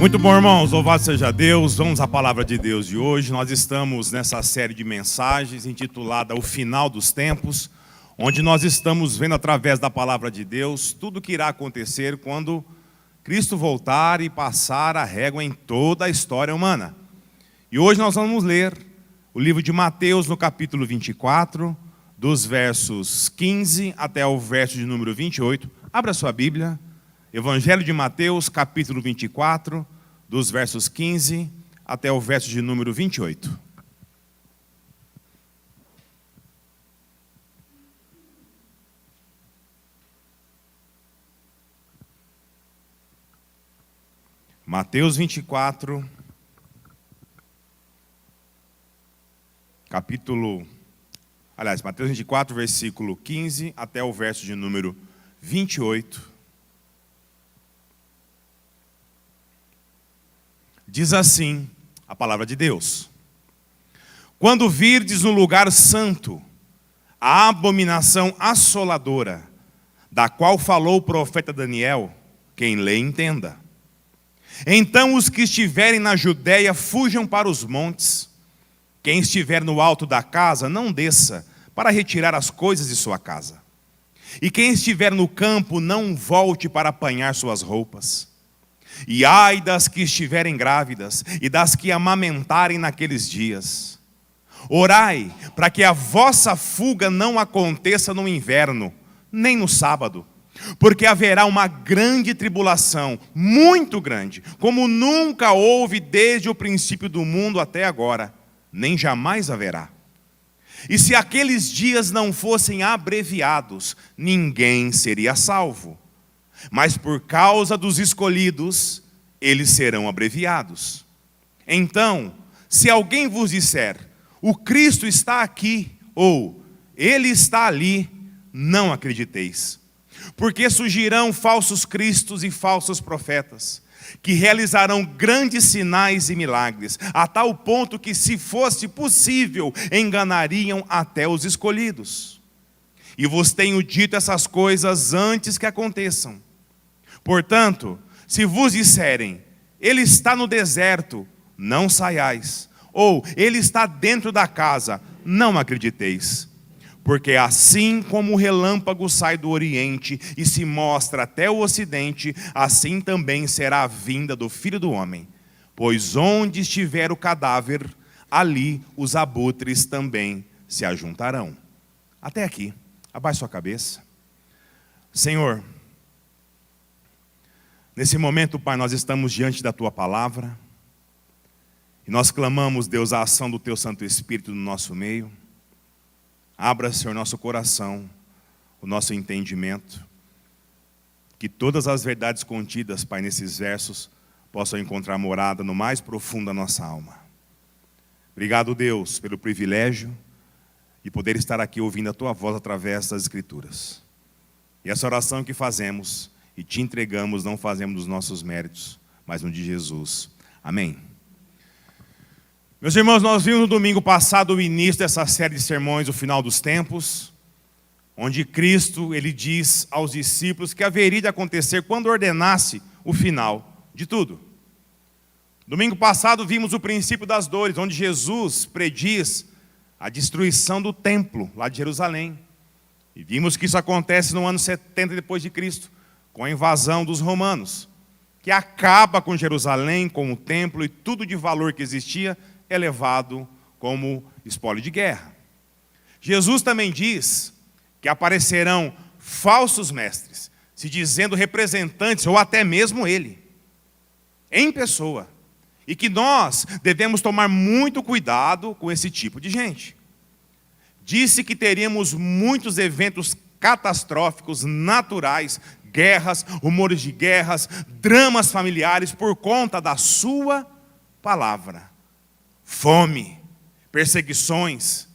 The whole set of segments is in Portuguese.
Muito bom, irmãos, louvado seja Deus. Vamos à palavra de Deus de hoje. Nós estamos nessa série de mensagens intitulada O Final dos Tempos, onde nós estamos vendo através da palavra de Deus tudo o que irá acontecer quando Cristo voltar e passar a régua em toda a história humana. E hoje nós vamos ler o livro de Mateus no capítulo 24, dos versos 15 até o verso de número 28. Abra sua Bíblia. Evangelho de Mateus, capítulo 24, dos versos 15 até o verso de número 28. Mateus 24, Mateus 24, versículo 15 até o verso de número 28. Diz assim a palavra de Deus: quando virdes no lugar santo a abominação assoladora, da qual falou o profeta Daniel, quem lê entenda. Então os que estiverem na Judéia fujam para os montes. Quem estiver no alto da casa não desça para retirar as coisas de sua casa. E quem estiver no campo não volte para apanhar suas roupas. E ai das que estiverem grávidas e das que amamentarem naqueles dias. Orai para que a vossa fuga não aconteça no inverno, nem no sábado, porque haverá uma grande tribulação, muito grande, como nunca houve desde o princípio do mundo até agora, nem jamais haverá. E se aqueles dias não fossem abreviados, ninguém seria salvo. Mas por causa dos escolhidos, eles serão abreviados. Então, se alguém vos disser, o Cristo está aqui, ou ele está ali, não acrediteis. Porque surgirão falsos cristos e falsos profetas, que realizarão grandes sinais e milagres, a tal ponto que, se fosse possível, enganariam até os escolhidos. E vos tenho dito essas coisas antes que aconteçam. Portanto, se vos disserem, ele está no deserto, não saiais. Ou, ele está dentro da casa, não acrediteis. Porque assim como o relâmpago sai do oriente e se mostra até o ocidente, assim também será a vinda do Filho do Homem. Pois onde estiver o cadáver, ali os abutres também se ajuntarão. Até aqui, abaixe sua cabeça. Senhor, nesse momento, Pai, nós estamos diante da Tua palavra. E nós clamamos, Deus, a ação do Teu Santo Espírito no nosso meio. Abra, Senhor, nosso coração, o nosso entendimento. Que todas as verdades contidas, Pai, nesses versos, possam encontrar morada no mais profundo da nossa alma. Obrigado, Deus, pelo privilégio de poder estar aqui ouvindo a Tua voz através das Escrituras. E essa oração que fazemos e te entregamos, não fazemos dos nossos méritos, mas no de Jesus. Amém. Meus irmãos, nós vimos no domingo passado o início dessa série de sermões, o final dos tempos, onde Cristo, ele diz aos discípulos que haveria de acontecer quando ordenasse o final de tudo. Domingo passado vimos o princípio das dores, onde Jesus prediz a destruição do templo lá de Jerusalém. E vimos que isso acontece no ano 70 depois de Cristo, com a invasão dos romanos, que acaba com Jerusalém, com o templo e tudo de valor que existia é levado como espólio de guerra. Jesus também diz que aparecerão falsos mestres, se dizendo representantes, ou até mesmo ele, em pessoa, e que nós devemos tomar muito cuidado com esse tipo de gente. Disse que teríamos muitos eventos catastróficos, naturais, guerras, rumores de guerras, dramas familiares por conta da sua palavra. Fome, perseguições.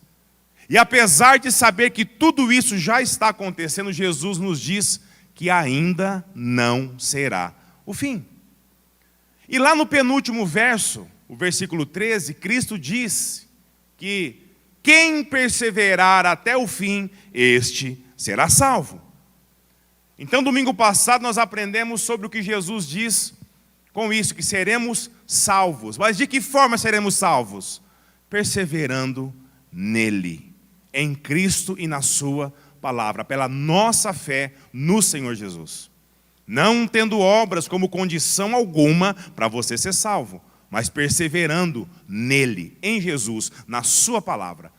E apesar de saber que tudo isso já está acontecendo, Jesus nos diz que ainda não será o fim. E lá no penúltimo verso, o versículo 13, Cristo diz que quem perseverar até o fim, este será salvo. Então, domingo passado, nós aprendemos sobre o que Jesus diz com isso que seremos salvos. Mas de que forma seremos salvos? Perseverando nele, em Cristo e na sua palavra, pela nossa fé no Senhor Jesus. Não tendo obras como condição alguma para você ser salvo, mas perseverando nele, em Jesus, na sua palavra.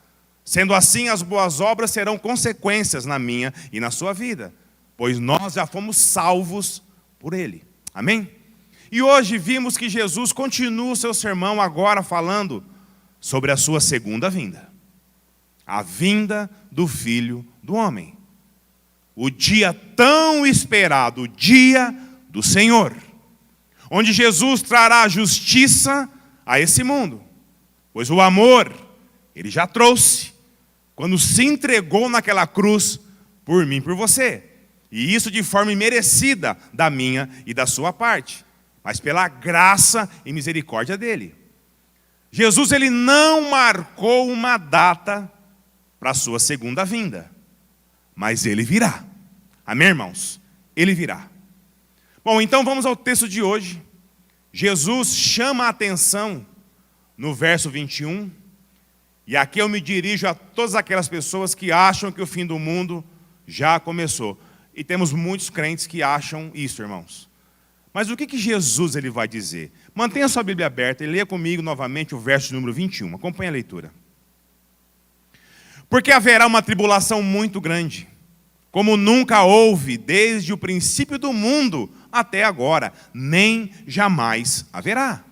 Sendo assim, as boas obras serão consequências na minha e na sua vida, pois nós já fomos salvos por ele. Amém? E hoje vimos que Jesus continua o seu sermão agora falando sobre a sua segunda vinda. A vinda do Filho do Homem. O dia tão esperado, o dia do Senhor. Onde Jesus trará justiça a esse mundo. Pois o amor, ele já trouxe, quando se entregou naquela cruz por mim e por você. E isso de forma imerecida da minha e da sua parte, mas pela graça e misericórdia dele. Jesus, ele não marcou uma data para a sua segunda vinda, mas ele virá. Amém, irmãos? Ele virá. Bom, então vamos ao texto de hoje. Jesus chama a atenção no verso 21, e aqui eu me dirijo a todas aquelas pessoas que acham que o fim do mundo já começou. E temos muitos crentes que acham isso, irmãos. Mas o que Jesus ele vai dizer? Mantenha sua Bíblia aberta e leia comigo novamente o verso número 21. Acompanhe a leitura. Porque haverá uma tribulação muito grande, como nunca houve desde o princípio do mundo até agora, nem jamais haverá.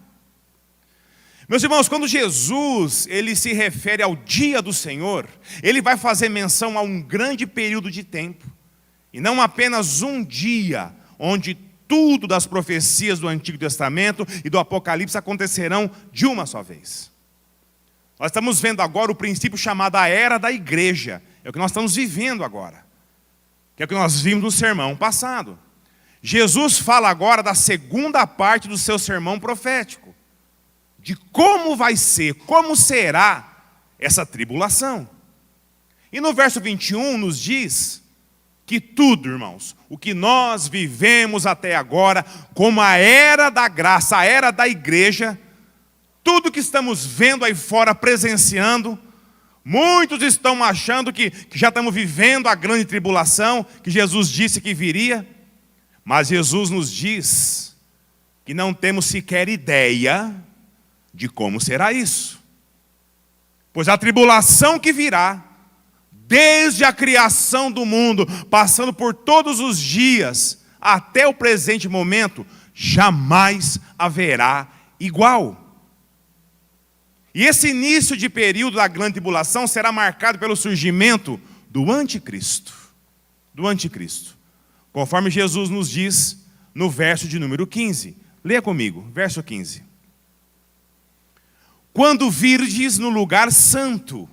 Meus irmãos, quando Jesus ele se refere ao dia do Senhor, ele vai fazer menção a um grande período de tempo. E não apenas um dia, onde tudo das profecias do Antigo Testamento e do Apocalipse acontecerão de uma só vez. Nós estamos vendo agora o princípio chamado a era da igreja. É o que nós estamos vivendo agora. Que é o que nós vimos no sermão passado. Jesus fala agora da segunda parte do seu sermão profético. De como vai ser, como será essa tribulação. E no verso 21 nos diz que tudo, irmãos, o que nós vivemos até agora, como a era da graça, a era da igreja, tudo que estamos vendo aí fora, presenciando, muitos estão achando que já estamos vivendo a grande tribulação, que Jesus disse que viria, mas Jesus nos diz que não temos sequer ideia de como será isso. Pois a tribulação que virá, desde a criação do mundo, passando por todos os dias, até o presente momento, jamais haverá igual. E esse início de período da grande tribulação será marcado pelo surgimento do anticristo. Do anticristo. Conforme Jesus nos diz no verso de número 15. Leia comigo, verso 15. Quando virdes no lugar santo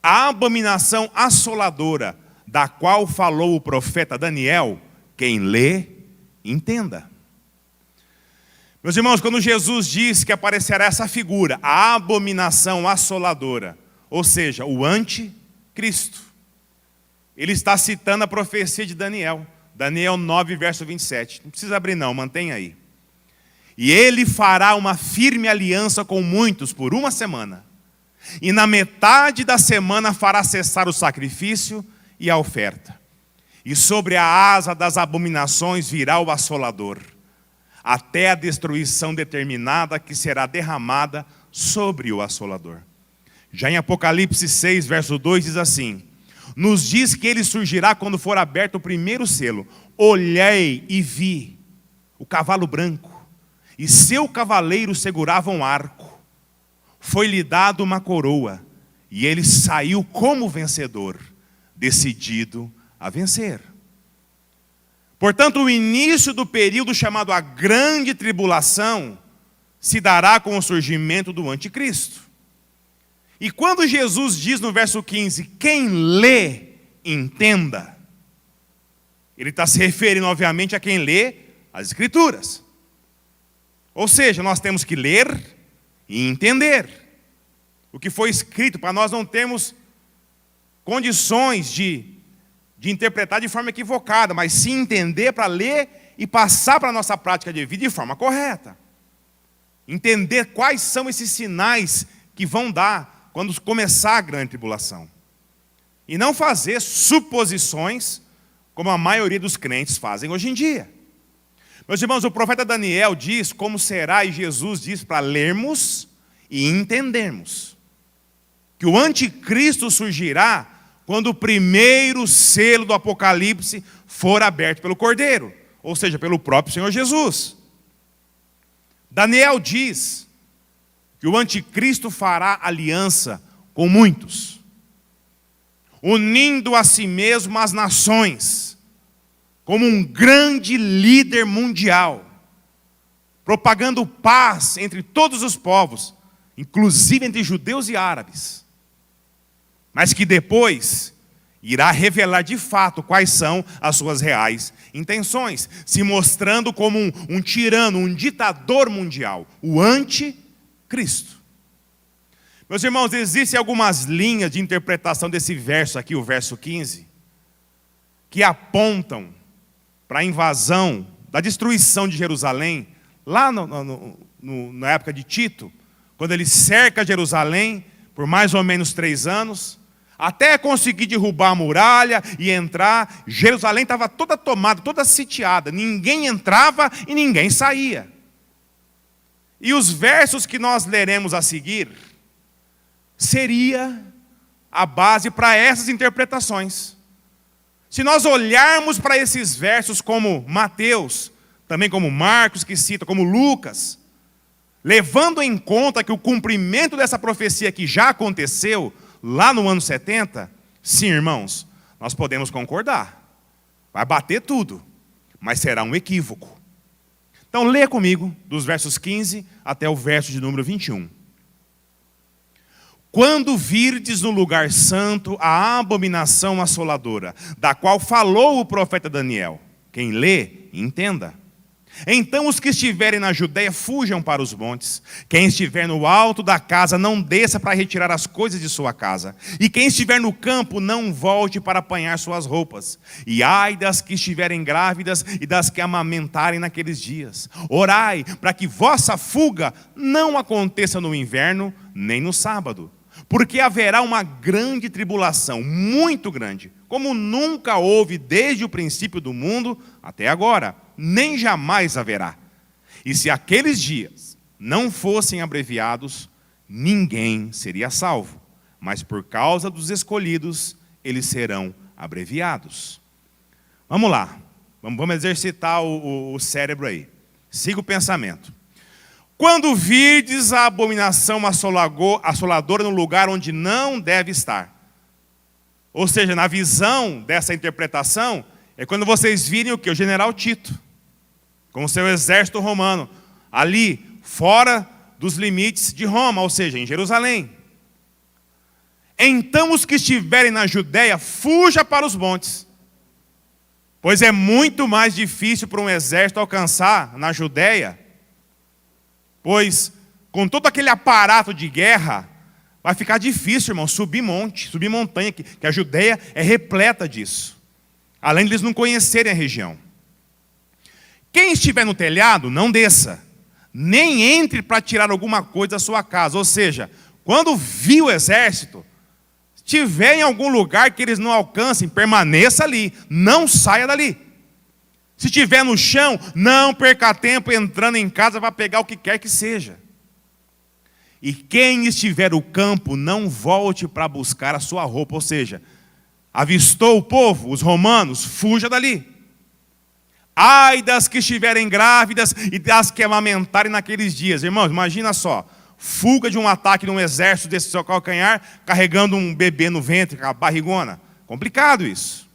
a abominação assoladora, da qual falou o profeta Daniel, quem lê, entenda. Meus irmãos, quando Jesus diz que aparecerá essa figura, a abominação assoladora, ou seja, o anticristo, ele está citando a profecia de Daniel. Daniel 9, verso 27. Não precisa abrir não, mantenha aí. E ele fará uma firme aliança com muitos por uma semana. E na metade da semana fará cessar o sacrifício e a oferta. E sobre a asa das abominações virá o assolador, até a destruição determinada que será derramada sobre o assolador. Já em Apocalipse 6, verso 2 diz assim: nos diz que ele surgirá quando for aberto o primeiro selo. Olhei e vi o cavalo branco, e seu cavaleiro segurava um arco. Foi-lhe dado uma coroa, e ele saiu como vencedor, decidido a vencer. Portanto, o início do período chamado a grande tribulação se dará com o surgimento do anticristo. E quando Jesus diz no verso 15, quem lê, entenda, ele está se referindo obviamente a quem lê as Escrituras. Ou seja, nós temos que ler e entender o que foi escrito, para nós não termos condições de interpretar de forma equivocada, mas sim entender para ler e passar para a nossa prática de vida de forma correta. Entender quais são esses sinais que vão dar quando começar a grande tribulação. E não fazer suposições como a maioria dos crentes fazem hoje em dia. Meus irmãos, o profeta Daniel diz como será, e Jesus diz para lermos e entendermos que o anticristo surgirá quando o primeiro selo do Apocalipse for aberto pelo Cordeiro, ou seja, pelo próprio Senhor Jesus. Daniel diz que o anticristo fará aliança com muitos, unindo a si mesmo as nações, como um grande líder mundial, propagando paz entre todos os povos, inclusive entre judeus e árabes, mas que depois irá revelar de fato quais são as suas reais intenções, se mostrando como um tirano, um ditador mundial, o anticristo. Meus irmãos, existem algumas linhas de interpretação desse verso aqui, o verso 15, que apontam para a invasão, da destruição de Jerusalém, lá na época de Tito, quando ele cerca Jerusalém por mais ou menos 3 anos, até conseguir derrubar a muralha e entrar. Jerusalém estava toda tomada, toda sitiada, ninguém entrava e ninguém saía. E os versos que nós leremos a seguir, seria a base para essas interpretações. Se nós olharmos para esses versos como Mateus, também como Marcos que cita, como Lucas, levando em conta que o cumprimento dessa profecia que já aconteceu lá no ano 70, sim, irmãos, nós podemos concordar. Vai bater tudo, mas será um equívoco. Então, leia comigo, dos versos 15 até o verso de número 21. Quando virdes no lugar santo a abominação assoladora, da qual falou o profeta Daniel, quem lê, entenda. Então os que estiverem na Judéia fujam para os montes. Quem estiver no alto da casa não desça para retirar as coisas de sua casa. E quem estiver no campo não volte para apanhar suas roupas. E ai das que estiverem grávidas e das que amamentarem naqueles dias. Orai para que vossa fuga não aconteça no inverno nem no sábado. Porque haverá uma grande tribulação, muito grande, como nunca houve desde o princípio do mundo até agora, nem jamais haverá. E se aqueles dias não fossem abreviados, ninguém seria salvo. Mas por causa dos escolhidos, eles serão abreviados. Vamos lá, vamos exercitar o cérebro aí. Siga o pensamento. Quando virdes a abominação assoladora no lugar onde não deve estar. Ou seja, na visão dessa interpretação, é quando vocês virem o quê? O general Tito, com o seu exército romano, ali, fora dos limites de Roma, ou seja, em Jerusalém. Então os que estiverem na Judéia, fuja para os montes, pois é muito mais difícil para um exército alcançar na Judéia, pois com todo aquele aparato de guerra, vai ficar difícil, irmão, subir monte, subir montanha, que a Judéia é repleta disso. Além de eles não conhecerem a região. Quem estiver no telhado, não desça. Nem entre para tirar alguma coisa da sua casa. Ou seja, quando vir o exército, estiver em algum lugar que eles não alcancem, permaneça ali. Não saia dali. Se estiver no chão, não perca tempo entrando em casa para pegar o que quer que seja. E quem estiver no campo, não volte para buscar a sua roupa. Ou seja, avistou o povo, os romanos, fuja dali. Ai das que estiverem grávidas e das que amamentarem naqueles dias. Irmãos, imagina só, fuga de um ataque de um exército desse seu calcanhar, carregando um bebê no ventre, com a barrigona. Complicado isso.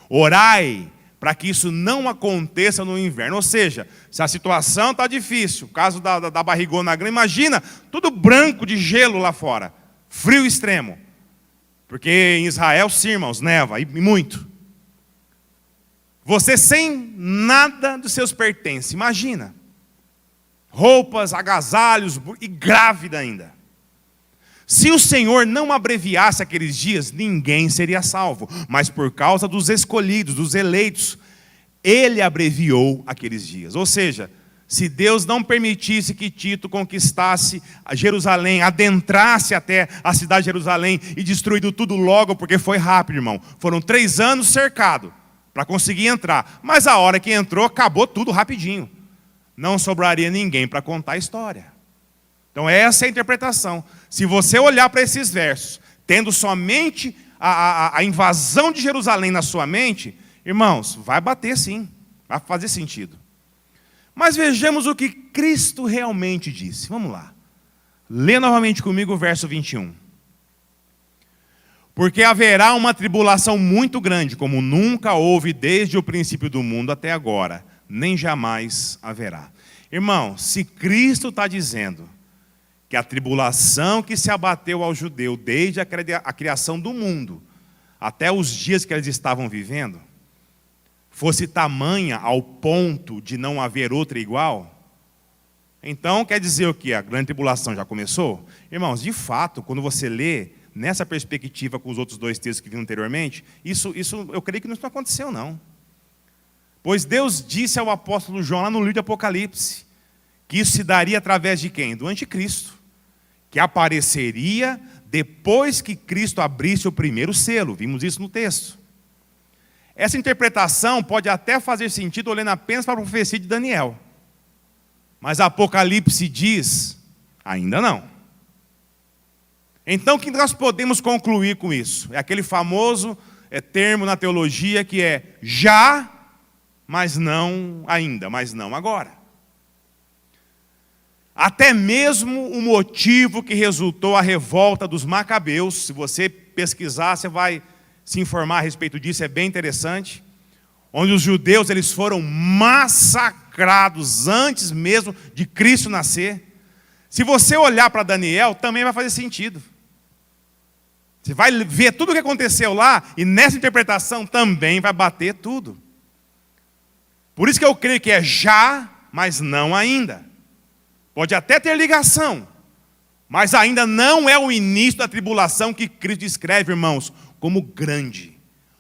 Orai para que isso não aconteça no inverno. Ou seja, se a situação está difícil, o caso da barrigona grande, imagina, tudo branco de gelo lá fora, frio extremo. Porque em Israel, sim, irmãos, neva, e muito. Você sem nada dos seus pertences, imagina. Roupas, agasalhos, e grávida ainda. Se o Senhor não abreviasse aqueles dias, ninguém seria salvo. Mas por causa dos escolhidos, dos eleitos, Ele abreviou aqueles dias. Ou seja, se Deus não permitisse que Tito conquistasse Jerusalém, adentrasse até a cidade de Jerusalém e destruído tudo logo, porque foi rápido, irmão. Foram 3 anos cercado para conseguir entrar. Mas a hora que entrou, acabou tudo rapidinho. Não sobraria ninguém para contar a história. Então essa é a interpretação. Se você olhar para esses versos, tendo somente a invasão de Jerusalém na sua mente, irmãos, vai bater sim, vai fazer sentido. Mas vejamos o que Cristo realmente disse. Vamos lá. Lê novamente comigo o verso 21. Porque haverá uma tribulação muito grande, como nunca houve desde o princípio do mundo até agora, nem jamais haverá. Irmão, se Cristo está dizendo que a tribulação que se abateu ao judeu desde a criação do mundo até os dias que eles estavam vivendo, fosse tamanha ao ponto de não haver outra igual, então quer dizer o quê? A grande tribulação já começou? Irmãos, de fato, quando você lê nessa perspectiva com os outros 2 textos que vi anteriormente, isso eu creio que não aconteceu não. Pois Deus disse ao apóstolo João lá no livro de Apocalipse, que isso se daria através de quem? Do anticristo, que apareceria depois que Cristo abrisse o primeiro selo. Vimos isso no texto. Essa interpretação pode até fazer sentido olhando apenas para a profecia de Daniel. Mas Apocalipse diz, ainda não. Então o que nós podemos concluir com isso? É aquele famoso termo na teologia que é já, mas não ainda, mas não agora. Até mesmo o motivo que resultou a revolta dos macabeus, se você pesquisar, você vai se informar a respeito disso, é bem interessante, onde os judeus eles foram massacrados antes mesmo de Cristo nascer. Se você olhar para Daniel, também vai fazer sentido. Você vai ver tudo o que aconteceu lá, e nessa interpretação também vai bater tudo. Por isso que eu creio que é já, mas não ainda. Pode até ter ligação, mas ainda não é o início da tribulação que Cristo descreve, irmãos, como grande.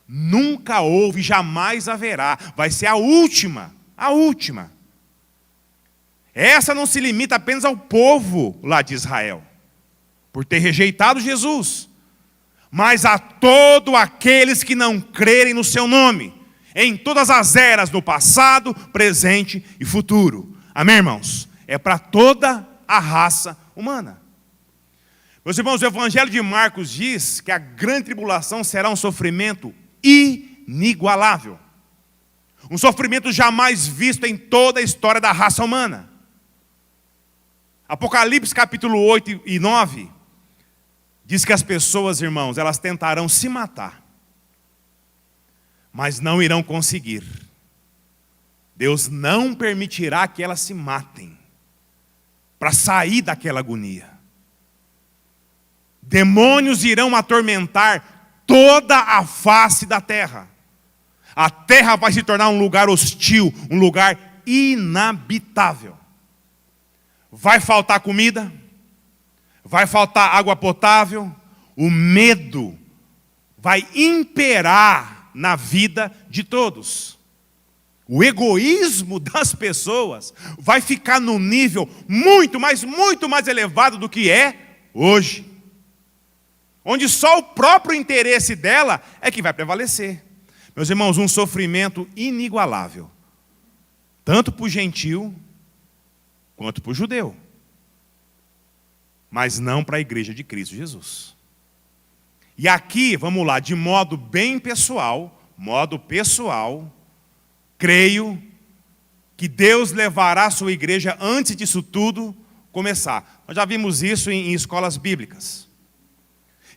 Nunca houve, jamais haverá. Vai ser a última, a última. Essa não se limita apenas ao povo lá de Israel, por ter rejeitado Jesus, mas a todos aqueles que não crerem no seu nome, em todas as eras, no passado, presente e futuro. Amém, irmãos? É para toda a raça humana. Meus irmãos, o Evangelho de Marcos diz que a grande tribulação será um sofrimento inigualável. Um sofrimento jamais visto em toda a história da raça humana. Apocalipse capítulo 8 e 9 diz que as pessoas, irmãos, elas tentarão se matar, mas não irão conseguir. Deus não permitirá que elas se matem para sair daquela agonia. Demônios irão atormentar toda a face da terra. A terra vai se tornar um lugar hostil, um lugar inabitável. Vai faltar comida, vai faltar água potável, o medo vai imperar na vida de todos. O egoísmo das pessoas vai ficar num nível muito mais elevado do que é hoje. Onde só o próprio interesse dela é que vai prevalecer. Meus irmãos, um sofrimento inigualável, tanto para o gentil quanto para o judeu, mas não para a igreja de Cristo Jesus. E aqui, vamos lá, de modo bem pessoal, creio que Deus levará a sua igreja antes disso tudo começar. Nós já vimos isso em escolas bíblicas.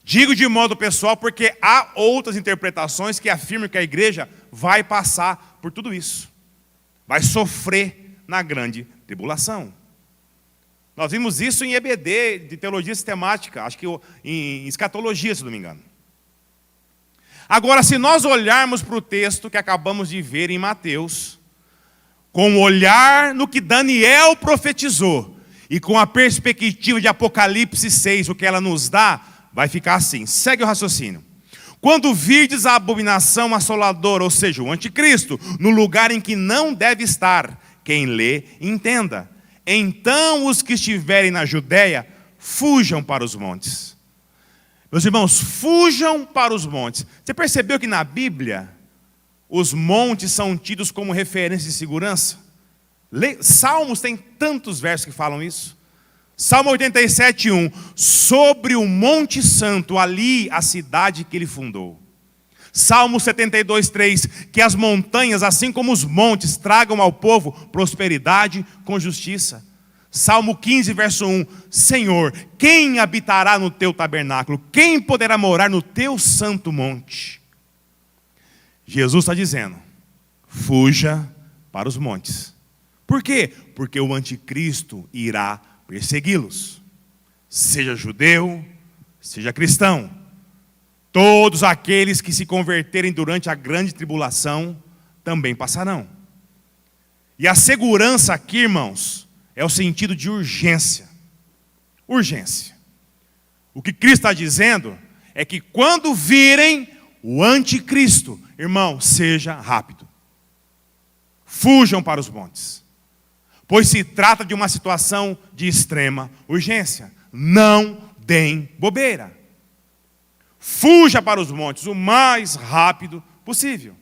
Digo de modo pessoal porque há outras interpretações que afirmam que a igreja vai passar por tudo isso. Vai sofrer na grande tribulação. Nós vimos isso em EBD, de teologia sistemática, acho que em escatologia, se não me engano. Agora, se nós olharmos para o texto que acabamos de ver em Mateus, com o olhar no que Daniel profetizou, e com a perspectiva de Apocalipse 6, o que ela nos dá, vai ficar assim, segue o raciocínio. Quando virdes a abominação assoladora, ou seja, o anticristo, no lugar em que não deve estar, quem lê, entenda. Então os que estiverem na Judéia, fujam para os montes. Meus irmãos, fujam para os montes. Você percebeu que na Bíblia, os montes são tidos como referência de segurança? Salmos tem tantos versos que falam isso. Salmo 87, 1. Sobre o Monte Santo, ali a cidade que ele fundou. Salmo 72, 3. Que as montanhas, assim como os montes, tragam ao povo prosperidade com justiça. Salmo 15, verso 1. Senhor, quem habitará no teu tabernáculo? Quem poderá morar no teu santo monte? Jesus está dizendo, fuja para os montes. Por quê? Porque o anticristo irá persegui-los. Seja judeu, seja cristão. Todos aqueles que se converterem durante a grande tribulação também passarão. E a segurança aqui, irmãos, é o sentido de urgência. Urgência. O que Cristo está dizendo é que quando virem o anticristo, irmão, seja rápido. Fujam para os montes. Pois se trata de uma situação de extrema urgência. Não deem bobeira. Fuja para os montes o mais rápido possível.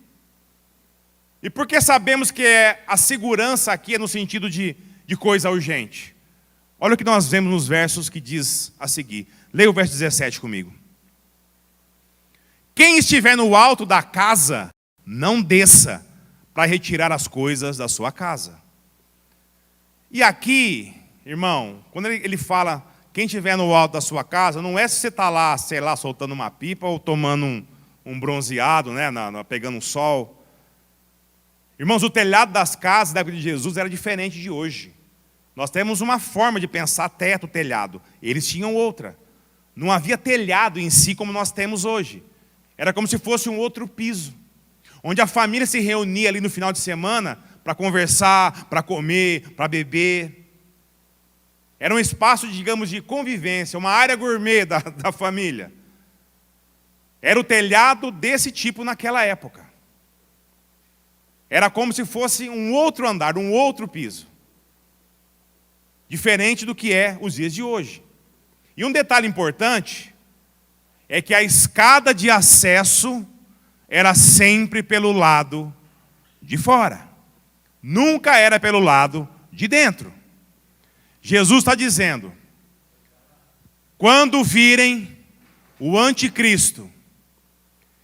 E por que sabemos que a segurança aqui é no sentido de coisa urgente? Olha o que nós vemos nos versos que diz a seguir. Leia o verso 17 comigo. Quem estiver no alto da casa, não desça para retirar as coisas da sua casa. E aqui, irmão, quando ele fala, quem estiver no alto da sua casa, não é se você está lá, sei lá, soltando uma pipa ou tomando um bronzeado, né, pegando um sol. Irmãos, o telhado das casas da época de Jesus era diferente de hoje. Nós temos uma forma de pensar teto, telhado. Eles tinham outra. Não havia telhado em si como nós temos hoje. Era como se fosse um outro piso, onde a família se reunia ali no final de semana para conversar, para comer, para beber. Era um espaço, digamos, de convivência, uma área gourmet da família. Era o telhado desse tipo naquela época. Era como se fosse um outro andar, um outro piso. Diferente do que é os dias de hoje. E um detalhe importante é que a escada de acesso era sempre pelo lado de fora. Nunca era pelo lado de dentro. Jesus está dizendo, quando virem o anticristo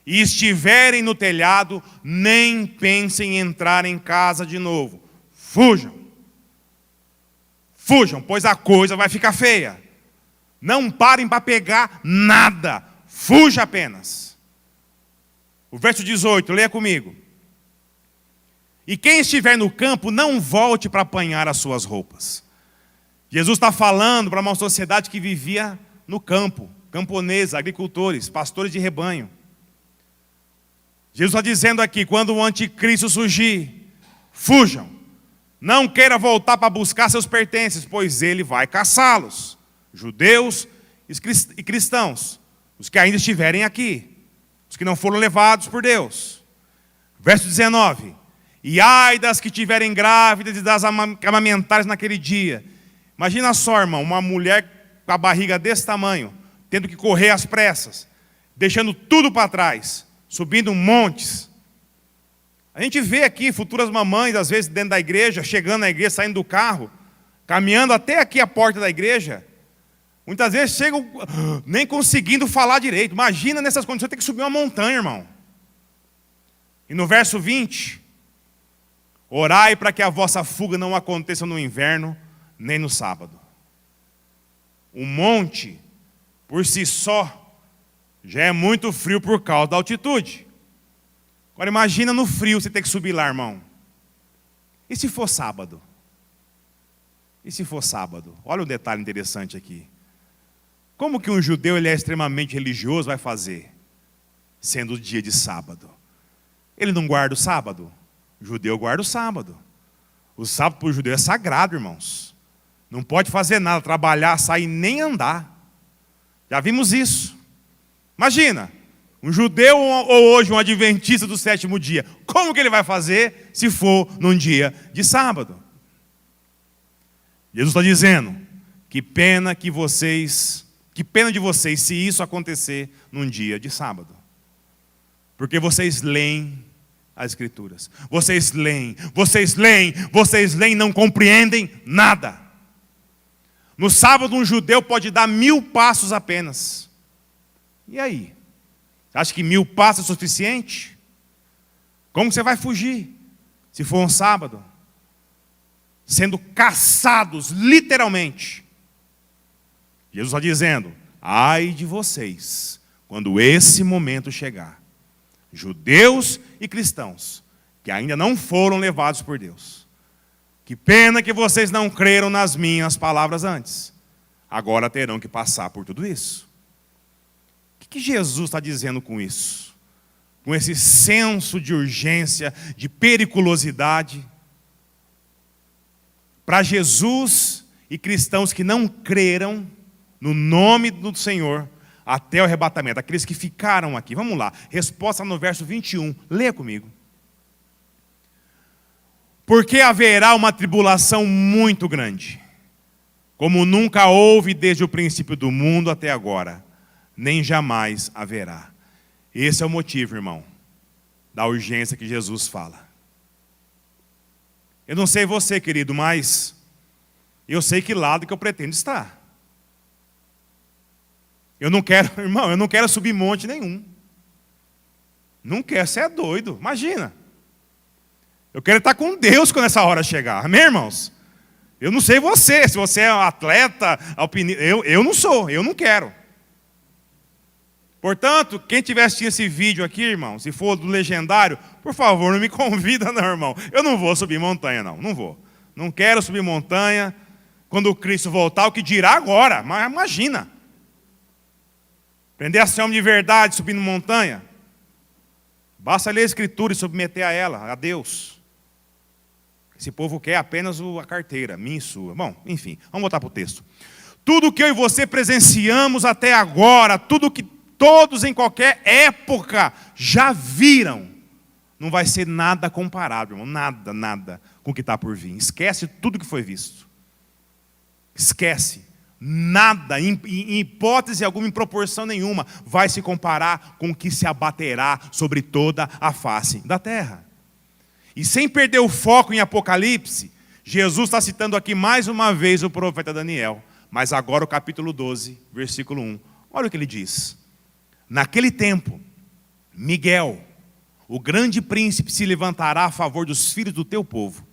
e estiverem no telhado, nem pensem em entrar em casa de novo. Fujam. Fujam, pois a coisa vai ficar feia. Não parem para pegar nada. Fuja apenas. O verso 18, leia comigo. E quem estiver no campo, não volte para apanhar as suas roupas. Jesus está falando para uma sociedade que vivia no campo. Camponeses, agricultores, pastores de rebanho. Jesus está dizendo aqui, quando o anticristo surgir, fujam. Não queira voltar para buscar seus pertences, pois ele vai caçá-los. Judeus e cristãos. Os que ainda estiverem aqui. Os que não foram levados por Deus. Verso 19. E ai das que estiverem grávidas e das que amamentarem naquele dia. Imagina só, irmão, uma mulher com a barriga desse tamanho, tendo que correr às pressas, deixando tudo para trás, subindo montes. A gente vê aqui futuras mamães, às vezes dentro da igreja, chegando na igreja, saindo do carro, caminhando até aqui a porta da igreja. Muitas vezes chegam nem conseguindo falar direito. Imagina nessas condições ter que subir uma montanha, irmão. E no verso 20, orai para que a vossa fuga não aconteça no inverno, nem no sábado. O monte, por si só, já é muito frio por causa da altitude. Agora imagina no frio você ter que subir lá, irmão. E se for sábado? E se for sábado? Olha um detalhe interessante aqui. Como que um judeu ele é extremamente religioso vai fazer? Sendo o dia de sábado. Ele não guarda o sábado? O judeu guarda o sábado. O sábado para o judeu é sagrado, irmãos. Não pode fazer nada, trabalhar, sair, nem andar. Já vimos isso. Imagina, Um judeu ou hoje um adventista do sétimo dia, como que ele vai fazer se for num dia de sábado? Jesus está dizendo, que pena de vocês se isso acontecer num dia de sábado. Porque vocês leem as Escrituras. Vocês leem, não compreendem nada. No sábado um judeu pode dar 1000 passos apenas. E aí? Você acha que 1000 passos é suficiente? Como você vai fugir se for um sábado? Sendo caçados, literalmente. Jesus está dizendo, ai de vocês, quando esse momento chegar. Judeus e cristãos, que ainda não foram levados por Deus. Que pena que vocês não creram nas minhas palavras antes. Agora terão que passar por tudo isso. O que Jesus está dizendo com isso? Com esse senso de urgência, de periculosidade? Para Jesus e cristãos que não creram no nome do Senhor até o arrebatamento, aqueles que ficaram aqui. Vamos lá, resposta no verso 21, leia comigo. Porque haverá uma tribulação muito grande, como nunca houve desde o princípio do mundo até agora, nem jamais haverá. Esse é o motivo, irmão, da urgência que Jesus fala. Eu não sei você, querido, mas eu sei que lado que eu pretendo estar. Eu não quero subir monte nenhum. Não quero, você é doido, imagina. Eu quero estar com Deus quando essa hora chegar, amém, irmãos? Eu não sei você, se você é um atleta, alpinista, eu não sou, eu não quero. Portanto, quem estiver assistindo esse vídeo aqui, irmão, se for do legendário, por favor, não me convida não, irmão. Eu não vou subir montanha, não vou. Não quero subir montanha. Quando o Cristo voltar, o que dirá agora? Mas imagina. Aprender a ser homem de verdade subindo montanha. Basta ler a Escritura e submeter a ela, a Deus. Esse povo quer apenas a carteira, minha e sua. Bom, enfim, vamos voltar para o texto. Tudo que eu e você presenciamos até agora, tudo que todos em qualquer época já viram, não vai ser nada comparável, irmão. Nada com o que está por vir. Esquece tudo que foi visto. Esquece. Nada, em hipótese alguma, em proporção nenhuma, vai se comparar com o que se abaterá sobre toda a face da terra. E sem perder o foco em Apocalipse, Jesus está citando aqui mais uma vez o profeta Daniel, mas agora o capítulo 12, versículo 1. Olha o que ele diz. Naquele tempo, Miguel, o grande príncipe, se levantará a favor dos filhos do teu povo,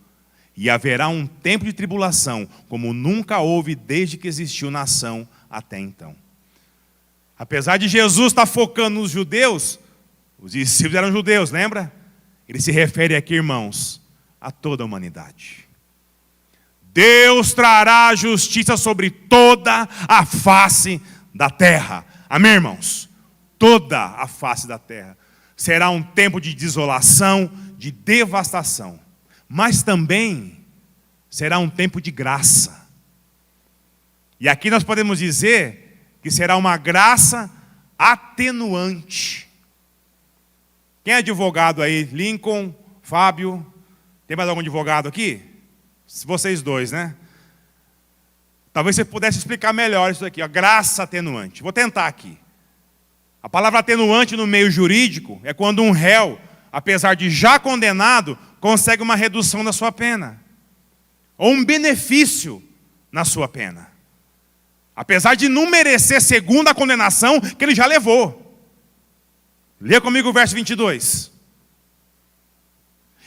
e haverá um tempo de tribulação, como nunca houve desde que existiu nação até então. Apesar de Jesus estar focando nos judeus, os discípulos eram judeus, lembra? Ele se refere aqui, irmãos, a toda a humanidade. Deus trará justiça sobre toda a face da terra. Amém, irmãos? Toda a face da terra. Será um tempo de desolação, de devastação. Mas também será um tempo de graça. E aqui nós podemos dizer que será uma graça atenuante. Quem é advogado aí? Lincoln, Fábio, tem mais algum advogado aqui? Vocês dois, né? Talvez você pudesse explicar melhor isso aqui, a graça atenuante. Vou tentar aqui. A palavra atenuante no meio jurídico é quando um réu, apesar de já condenado, consegue uma redução da sua pena, ou um benefício na sua pena, apesar de não merecer segundo a condenação que ele já levou. Leia comigo o verso 22.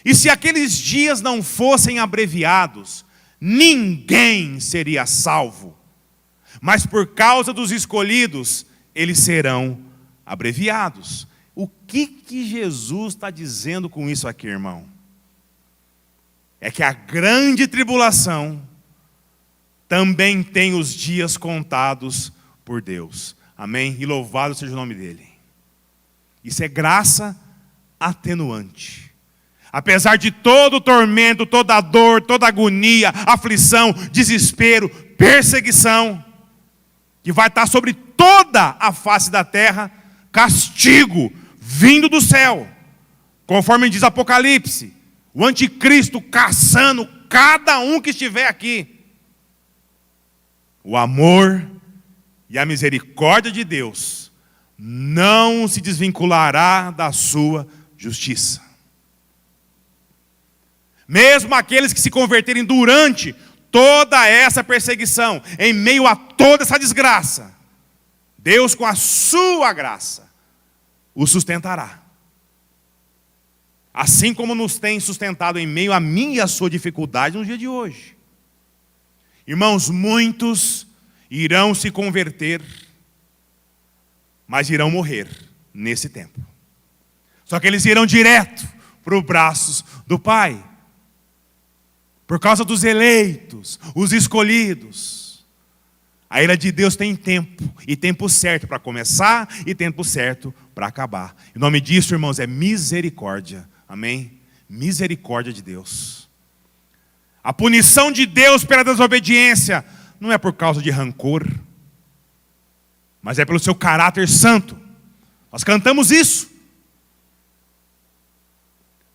E se aqueles dias não fossem abreviados, ninguém seria salvo, mas por causa dos escolhidos, eles serão abreviados. O que Jesus está dizendo com isso aqui, irmão? É que a grande tribulação também tem os dias contados por Deus. Amém? E louvado seja o nome dele. Isso é graça atenuante. Apesar de todo o tormento, toda a dor, toda a agonia, aflição, desespero, perseguição, que vai estar sobre toda a face da terra, castigo vindo do céu, conforme diz Apocalipse, o anticristo caçando cada um que estiver aqui. O amor e a misericórdia de Deus não se desvinculará da sua justiça. Mesmo aqueles que se converterem durante toda essa perseguição, em meio a toda essa desgraça, Deus, com a sua graça, o sustentará. Assim como nos tem sustentado em meio a minha e a sua dificuldade no dia de hoje. Irmãos, muitos irão se converter, mas irão morrer nesse tempo. Só que eles irão direto para os braços do Pai. Por causa dos eleitos, os escolhidos. A ira de Deus tem tempo, e tempo certo para começar, e tempo certo para acabar. O nome disso, irmãos, é misericórdia. Amém? Misericórdia de Deus. A punição de Deus pela desobediência não é por causa de rancor, mas é pelo seu caráter santo. Nós cantamos isso.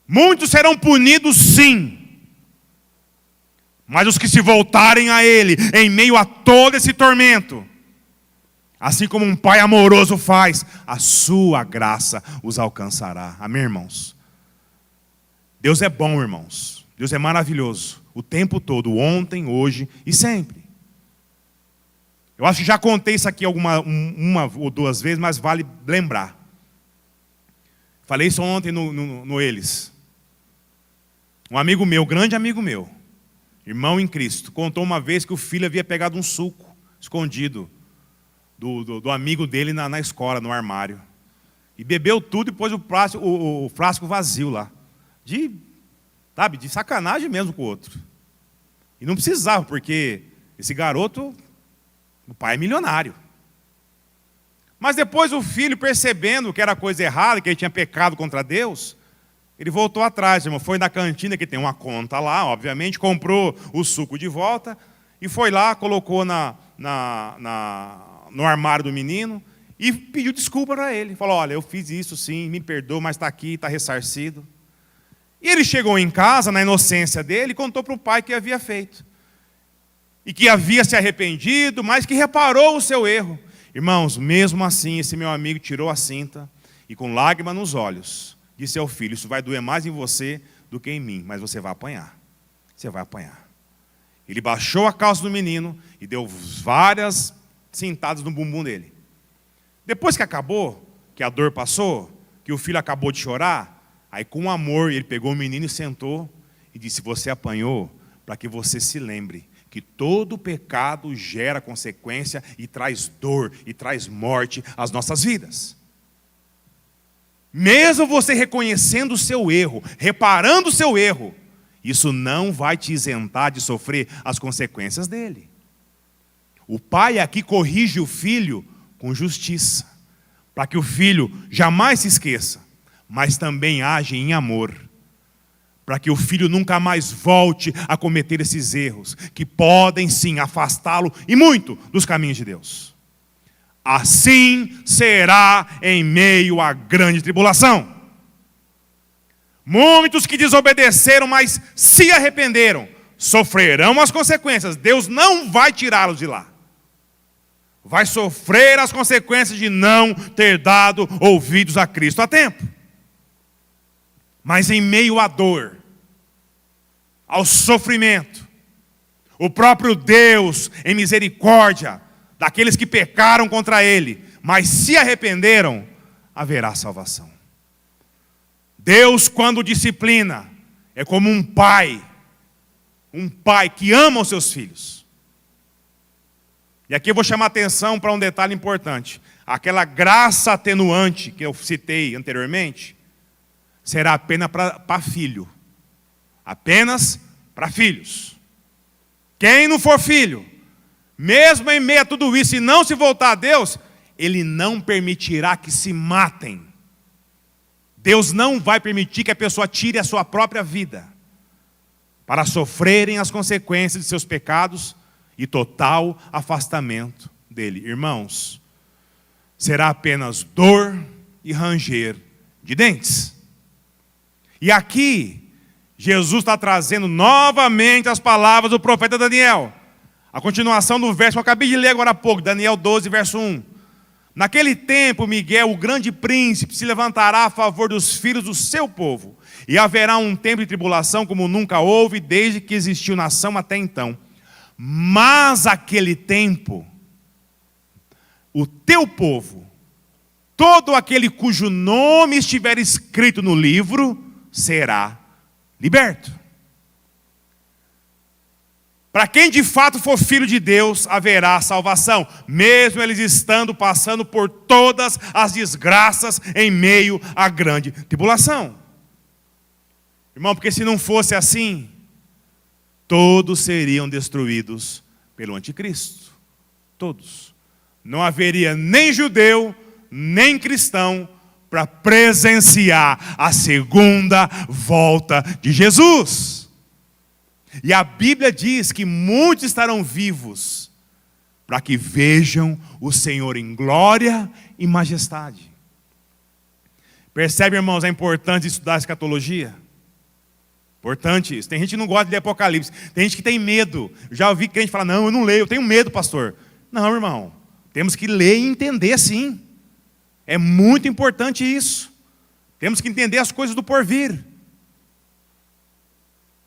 Muitos serão punidos, sim. Mas os que se voltarem a Ele, em meio a todo esse tormento, assim como um pai amoroso faz, a sua graça os alcançará. Amém, irmãos? Deus é bom, irmãos. Deus é maravilhoso. O tempo todo, ontem, hoje e sempre. Eu acho que já contei isso aqui uma ou duas vezes, mas vale lembrar. Falei isso ontem no Eles. Um amigo meu, grande amigo meu, irmão em Cristo, contou uma vez que o filho havia pegado um suco escondido do amigo dele na escola, no armário. E bebeu tudo e pôs o frasco vazio lá. De sacanagem mesmo com o outro. E não precisava, porque esse garoto, o pai é milionário. Mas depois o filho, percebendo que era coisa errada, que ele tinha pecado contra Deus, ele voltou atrás, irmão. Foi na cantina, que tem uma conta lá, obviamente, comprou o suco de volta, e foi lá, colocou no armário do menino, e pediu desculpa para ele. Falou: olha, eu fiz isso sim, me perdoa, mas está aqui, está ressarcido. E ele chegou em casa, na inocência dele, e contou para o pai o que havia feito. E que havia se arrependido, mas que reparou o seu erro. Irmãos, mesmo assim, esse meu amigo tirou a cinta e, com lágrima nos olhos, disse ao filho: isso vai doer mais em você do que em mim, mas você vai apanhar. Você vai apanhar. Ele baixou a calça do menino e deu várias cintadas no bumbum dele. Depois que acabou, que a dor passou, que o filho acabou de chorar, aí, com amor, ele pegou o menino e sentou e disse: você apanhou para que você se lembre que todo pecado gera consequência e traz dor e traz morte às nossas vidas. Mesmo você reconhecendo o seu erro, reparando o seu erro, isso não vai te isentar de sofrer as consequências dele. O pai aqui corrige o filho com justiça, para que o filho jamais se esqueça, mas também age em amor, para que o filho nunca mais volte a cometer esses erros, que podem sim afastá-lo e muito dos caminhos de Deus. Assim será em meio à grande tribulação. Muitos que desobedeceram, mas se arrependeram, sofrerão as consequências. Deus não vai tirá-los de lá. Vai sofrer as consequências de não ter dado ouvidos a Cristo a tempo. Mas em meio à dor, ao sofrimento, o próprio Deus, em misericórdia daqueles que pecaram contra Ele, mas se arrependeram, haverá salvação. Deus, quando disciplina, é como um pai que ama os seus filhos. E aqui eu vou chamar a atenção para um detalhe importante. Aquela graça atenuante que eu citei anteriormente, será apenas para filho. Apenas para filhos. Quem não for filho, mesmo em meio a tudo isso, e não se voltar a Deus, Ele não permitirá que se matem. Deus não vai permitir que a pessoa tire a sua própria vida, para sofrerem as consequências de seus pecados e total afastamento dEle. Irmãos, será apenas dor, e ranger de dentes. E aqui, Jesus está trazendo novamente as palavras do profeta Daniel. A continuação do verso que eu acabei de ler agora há pouco, Daniel 12, verso 1. Naquele tempo, Miguel, o grande príncipe, se levantará a favor dos filhos do seu povo. E haverá um tempo de tribulação como nunca houve, desde que existiu nação até então. Mas aquele tempo, o teu povo, todo aquele cujo nome estiver escrito no livro, será liberto. Para quem de fato for filho de Deus, haverá salvação, mesmo eles estando passando por todas as desgraças em meio à grande tribulação. Irmão, porque se não fosse assim, todos seriam destruídos pelo anticristo. Todos. Não haveria nem judeu, nem cristão para presenciar a segunda volta de Jesus. E a Bíblia diz que muitos estarão vivos para que vejam o Senhor em glória e majestade. Percebe, irmãos, a importância de estudar a escatologia? Importante isso. Tem gente que não gosta de ler Apocalipse. Tem gente que tem medo. Eu já ouvi crente falar, não, eu não leio, eu tenho medo, pastor. Não, irmão. Temos que ler e entender, sim. É muito importante isso. Temos que entender as coisas do porvir.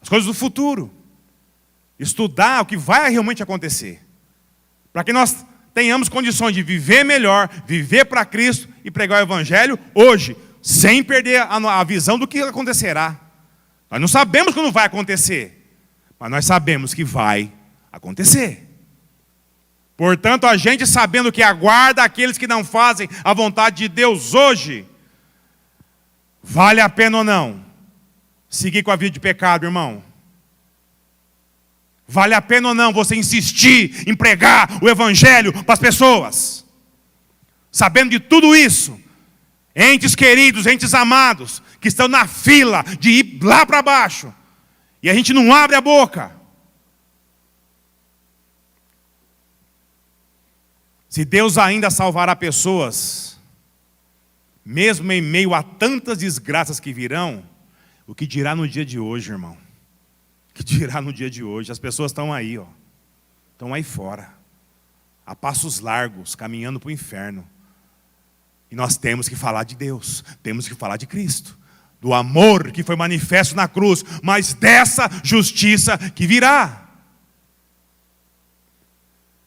As coisas do futuro. Estudar o que vai realmente acontecer. Para que nós tenhamos condições de viver melhor, viver para Cristo e pregar o Evangelho hoje, sem perder a visão do que acontecerá. Nós não sabemos quando vai acontecer, mas nós sabemos que vai acontecer. Portanto, a gente sabendo que aguarda aqueles que não fazem a vontade de Deus hoje, vale a pena ou não seguir com a vida de pecado, irmão? Vale a pena ou não você insistir em pregar o Evangelho para as pessoas? Sabendo de tudo isso, entes queridos, entes amados, que estão na fila de ir lá para baixo, e a gente não abre a boca. Se Deus ainda salvará pessoas, mesmo em meio a tantas desgraças que virão, o que dirá no dia de hoje, irmão? O que dirá no dia de hoje? As pessoas estão aí, ó, estão aí fora, a passos largos, caminhando para o inferno. E nós temos que falar de Deus, temos que falar de Cristo, do amor que foi manifesto na cruz, mas dessa justiça que virá.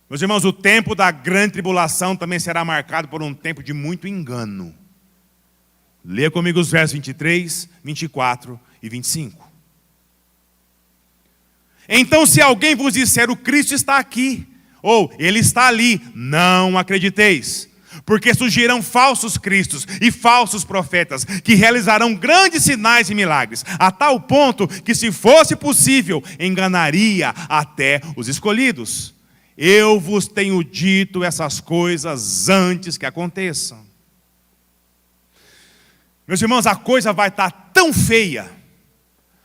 Meus irmãos, o tempo da grande tribulação também será marcado por um tempo de muito engano. Leia comigo os versos 23, 24 e 25. Então, se alguém vos disser, o Cristo está aqui, ou Ele está ali, não acrediteis. Porque surgirão falsos cristos e falsos profetas, que realizarão grandes sinais e milagres, a tal ponto que, se fosse possível, enganaria até os escolhidos. Eu vos tenho dito essas coisas antes que aconteçam. Meus irmãos, a coisa vai estar tão feia,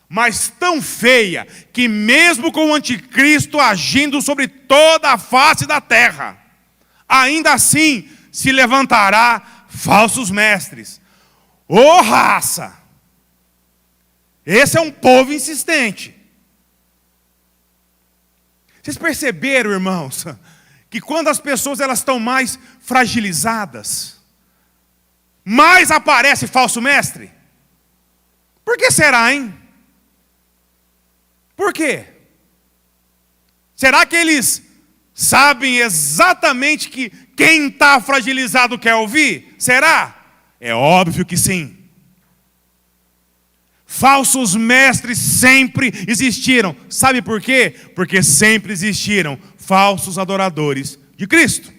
mas tão feia, que mesmo com o anticristo agindo sobre toda a face da terra, ainda assim se levantará falsos mestres. Ô raça! Esse é um povo insistente. Vocês perceberam, irmãos, que quando as pessoas elas estão mais fragilizadas, mais aparece falso mestre? Por que será, hein? Por quê? Será que eles sabem exatamente que quem está fragilizado quer ouvir? Será? É óbvio que sim. Falsos mestres sempre existiram. Sabe por quê? Porque sempre existiram falsos adoradores de Cristo.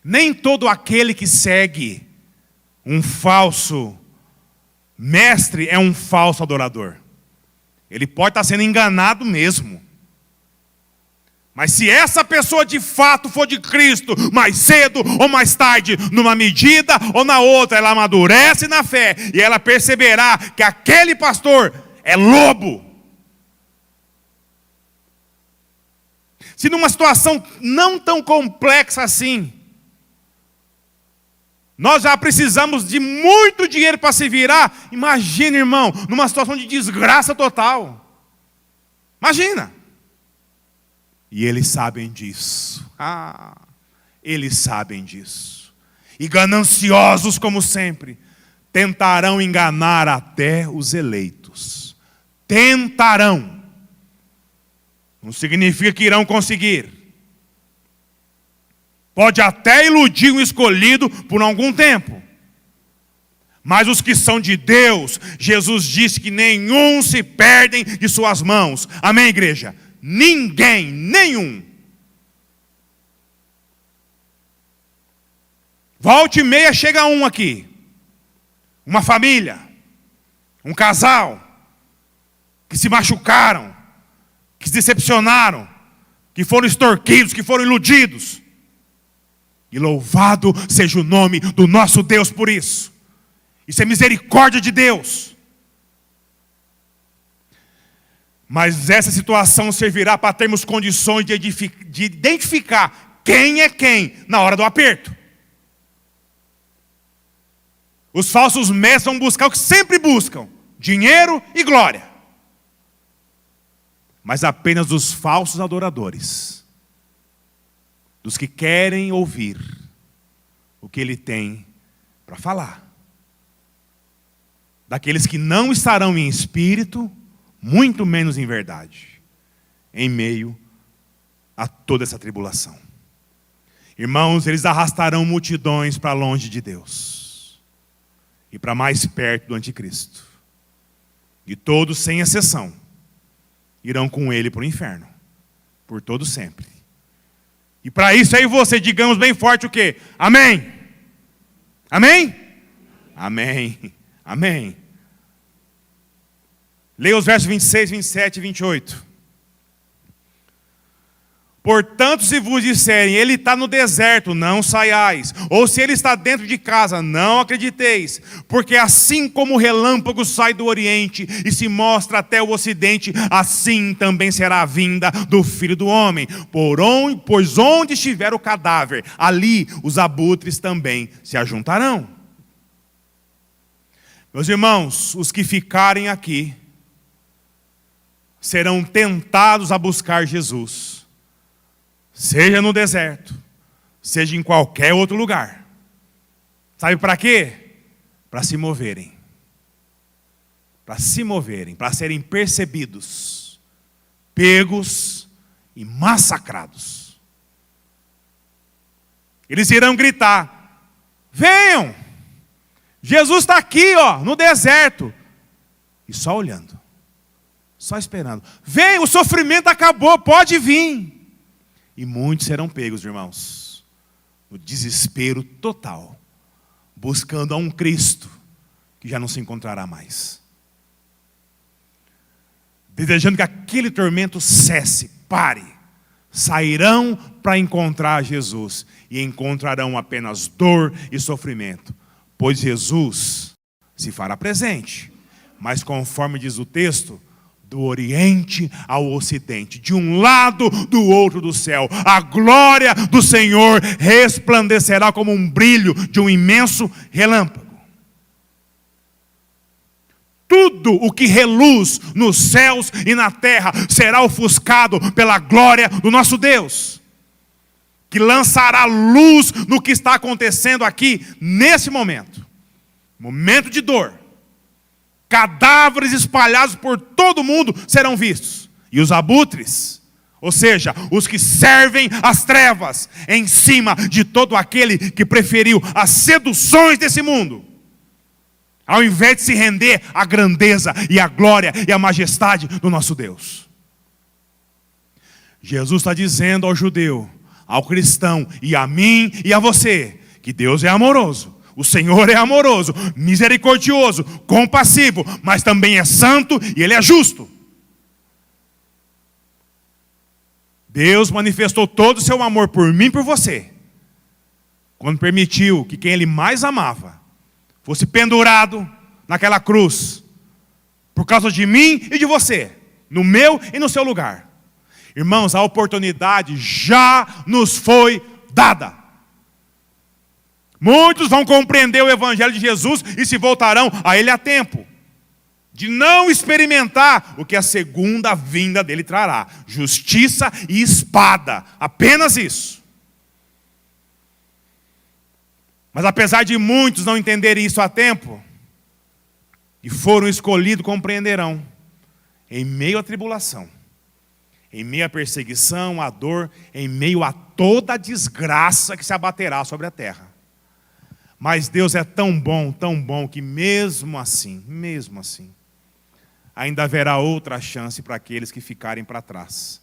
Nem todo aquele que segue um falso mestre é um falso adorador. Ele pode estar sendo enganado mesmo. Mas se essa pessoa de fato for de Cristo, mais cedo ou mais tarde, numa medida ou na outra, ela amadurece na fé e ela perceberá que aquele pastor é lobo. Se numa situação não tão complexa assim, Nós já precisamos de muito dinheiro para se virar. Imagina, irmão, numa situação de desgraça total. Imagina. E eles sabem disso. Eles sabem disso. E gananciosos como sempre, tentarão enganar até os eleitos. Tentarão. Não significa que irão conseguir. Pode até iludir um escolhido por algum tempo. Mas os que são de Deus, Jesus disse que nenhum se perdem de suas mãos. Amém, igreja? Ninguém, nenhum. Volta e meia chega um aqui. Uma família. Um casal. Que se machucaram. Que se decepcionaram. Que foram extorquidos, que foram iludidos. E louvado seja o nome do nosso Deus por isso. Isso é misericórdia de Deus. Mas essa situação servirá para termos condições de identificar quem é quem na hora do aperto. Os falsos mestres vão buscar o que sempre buscam: dinheiro e glória. Mas apenas os falsos adoradores, dos que querem ouvir o que ele tem para falar. Daqueles que não estarão em espírito, muito menos em verdade, em meio a toda essa tribulação. Irmãos, eles arrastarão multidões para longe de Deus e para mais perto do anticristo. E todos, sem exceção, irão com ele para o inferno, por todo sempre. E para isso aí você, digamos bem forte o quê? Amém? Amém? Amém. Amém. Leia os versos 26, 27 e 28. Portanto, se vos disserem, ele está no deserto, não saiais. Ou se ele está dentro de casa, não acrediteis. Porque assim como o relâmpago sai do oriente e se mostra até o ocidente, assim também será a vinda do Filho do Homem. Pois onde estiver o cadáver, ali os abutres também se ajuntarão. Meus irmãos, os que ficarem aqui serão tentados a buscar Jesus. Seja no deserto, seja em qualquer outro lugar. Sabe para quê? Para se moverem. Para se moverem, para serem percebidos, pegos e massacrados. Eles irão gritar: venham! Jesus está aqui, no deserto. E só olhando, só esperando. Vem, o sofrimento acabou, pode vir. E muitos serão pegos, irmãos, no desespero total, buscando a um Cristo que já não se encontrará mais. Desejando que aquele tormento cesse, pare. Sairão para encontrar Jesus e encontrarão apenas dor e sofrimento, pois Jesus se fará presente. Mas conforme diz o texto, do oriente ao ocidente, de um lado, do outro do céu, a glória do Senhor resplandecerá como um brilho de um imenso relâmpago. Tudo o que reluz nos céus e na terra será ofuscado pela glória do nosso Deus, que lançará luz no que está acontecendo aqui nesse momento. Momento de dor. Cadáveres espalhados por todo o mundo serão vistos. E os abutres, ou seja, os que servem as trevas, em cima de todo aquele que preferiu as seduções desse mundo, ao invés de se render à grandeza e à glória e à majestade do nosso Deus. Jesus está dizendo ao judeu, ao cristão e a mim e a você, que Deus é amoroso. O Senhor é amoroso, misericordioso, compassivo, mas também é santo e Ele é justo. Deus manifestou todo o seu amor por mim e por você, quando permitiu que quem Ele mais amava fosse pendurado naquela cruz, por causa de mim e de você, no meu e no seu lugar. Irmãos, a oportunidade já nos foi dada. Muitos vão compreender o evangelho de Jesus e se voltarão a ele a tempo de não experimentar o que a segunda vinda dele trará: justiça e espada, apenas isso. Mas apesar de muitos não entenderem isso a tempo, e foram escolhidos, compreenderão, em meio à tribulação, em meio à perseguição, à dor, em meio a toda a desgraça que se abaterá sobre a terra. Mas Deus é tão bom, que mesmo assim, ainda haverá outra chance para aqueles que ficarem para trás,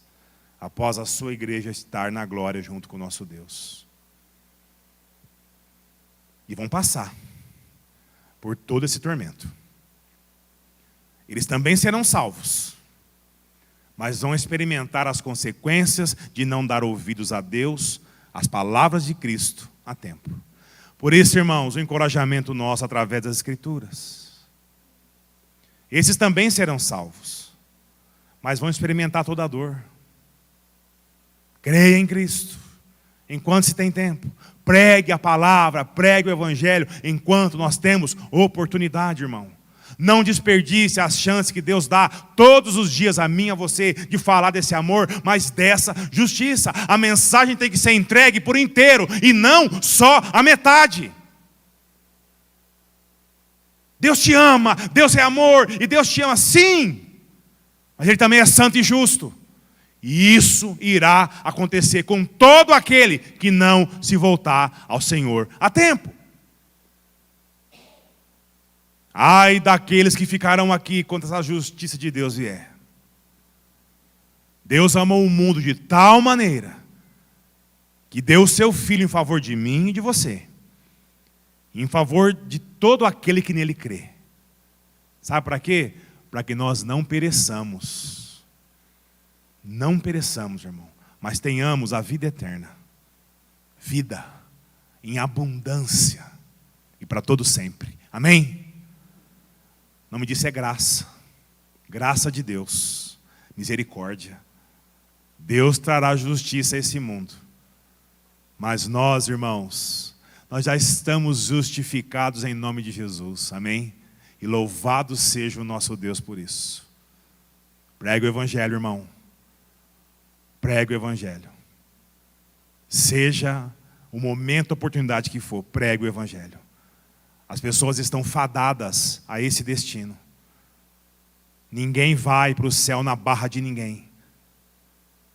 após a sua igreja estar na glória junto com o nosso Deus. E vão passar por todo esse tormento. Eles também serão salvos, mas vão experimentar as consequências de não dar ouvidos a Deus, às palavras de Cristo, a tempo. Por isso, irmãos, o encorajamento nosso através das Escrituras. Esses também serão salvos, mas vão experimentar toda a dor. Creia em Cristo, enquanto se tem tempo. Pregue a palavra, pregue o evangelho, enquanto nós temos oportunidade, irmão. Não desperdice as chances que Deus dá todos os dias a mim e a você de falar desse amor, mas dessa justiça. A mensagem tem que ser entregue por inteiro e não só a metade. Deus te ama, Deus é amor e Deus te ama sim, mas Ele também é santo e justo. E isso irá acontecer com todo aquele que não se voltar ao Senhor a tempo. Ai daqueles que ficarão aqui quando essa justiça de Deus vier. Deus amou o mundo de tal maneira que deu o seu Filho em favor de mim e de você, em favor de todo aquele que nele crê. Sabe para quê? Para que nós não pereçamos. Não pereçamos, irmão, mas tenhamos a vida eterna. Vida em abundância e para todo sempre. Amém? O nome disso é graça. Graça de Deus. Misericórdia. Deus trará justiça a esse mundo. Mas nós, irmãos, nós já estamos justificados em nome de Jesus. Amém? E louvado seja o nosso Deus por isso. Pregue o evangelho, irmão. Pregue o evangelho. Seja o momento, a oportunidade que for, pregue o evangelho. As pessoas estão fadadas a esse destino. Ninguém vai para o céu na barra de ninguém.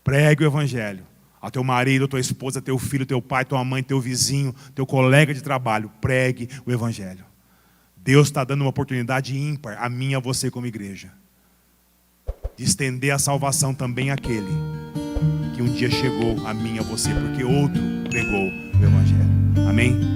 Pregue o evangelho. Ao teu marido, tua esposa, teu filho, teu pai, tua mãe, teu vizinho, teu colega de trabalho. Pregue o evangelho. Deus está dando uma oportunidade ímpar a mim e a você como igreja, de estender a salvação também àquele que um dia chegou a mim e a você, porque outro pregou o evangelho. Amém?